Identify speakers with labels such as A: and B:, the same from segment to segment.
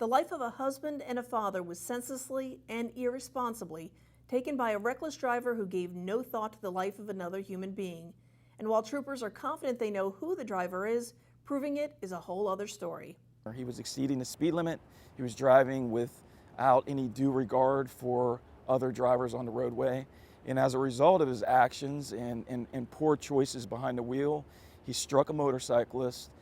A: The life of a husband and a father was senselessly and irresponsibly taken by a reckless driver who gave no thought to the life of another human being. And while troopers are confident they know who the driver is, proving it is a whole other story.
B: He was exceeding the speed limit. He was driving without any due regard for other drivers on the roadway. And as a result of his actions and poor choices behind the wheel, he struck a motorcyclist,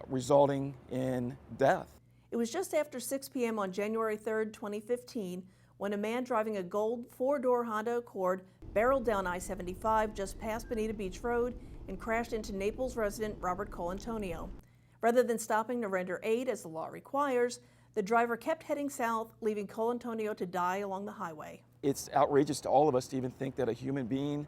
B: resulting in death.
A: It was just after 6 p.m. on January 3, 2015, when a man driving a gold four-door Honda Accord barreled down I-75 just past Bonita Beach Road and crashed into Naples resident Robert Colantonio. Rather than stopping to render aid as the law requires, the driver kept heading south, leaving Colantonio to die along the highway.
B: It's outrageous to all of us to even think that a human being,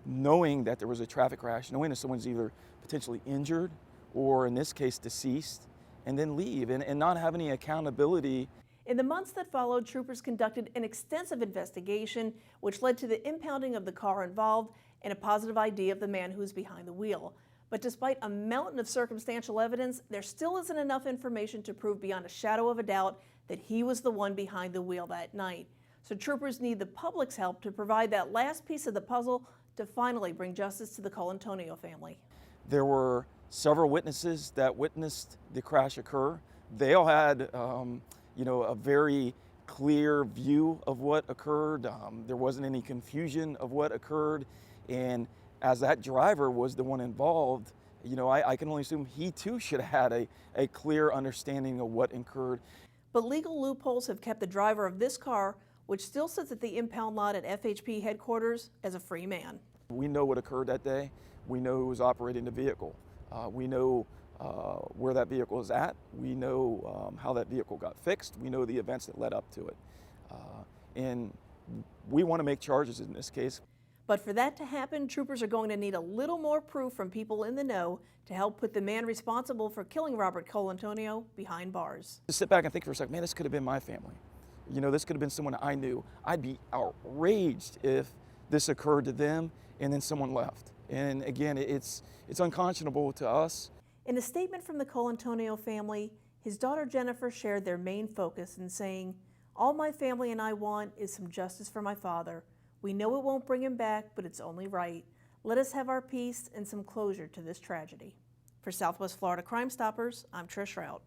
B: knowing that there was a traffic crash, knowing that someone's either potentially injured or in this case deceased, and then leave and not have any accountability.
A: In the months that followed, troopers conducted an extensive investigation, which led to the impounding of the car involved and a positive ID of the man who was behind the wheel. But despite a mountain of circumstantial evidence, there still isn't enough information to prove beyond a shadow of a doubt that he was the one behind the wheel that night. So troopers need the public's help to provide that last piece of the puzzle to finally bring justice to the Colantonio family.
B: There were several witnesses that witnessed the crash occur. They all had a very clear view of what occurred. There wasn't any confusion of what occurred. And as that driver was the one involved, I can only assume he too should have had a clear understanding of what occurred.
A: But legal loopholes have kept the driver of this car, which still sits at the impound lot at FHP headquarters, as a free man.
B: We know what occurred that day. We know who was operating the vehicle. We know where that vehicle is at. We know how that vehicle got fixed. We know the events that led up to it. And we want to make charges in this case.
A: But for that to happen, troopers are going to need a little more proof from people in the know to help put the man responsible for killing Robert Colantonio behind bars.
B: Just sit back and think for a second, man, this could have been my family. This could have been someone I knew. I'd be outraged if this occurred to them and then someone left. And again, it's unconscionable to us.
A: In a statement from the Colantonio family, his daughter Jennifer shared their main focus in saying, "All my family and I want is some justice for my father. We know it won't bring him back, but it's only right. Let us have our peace and some closure to this tragedy." For Southwest Florida Crime Stoppers, I'm Trish Rout.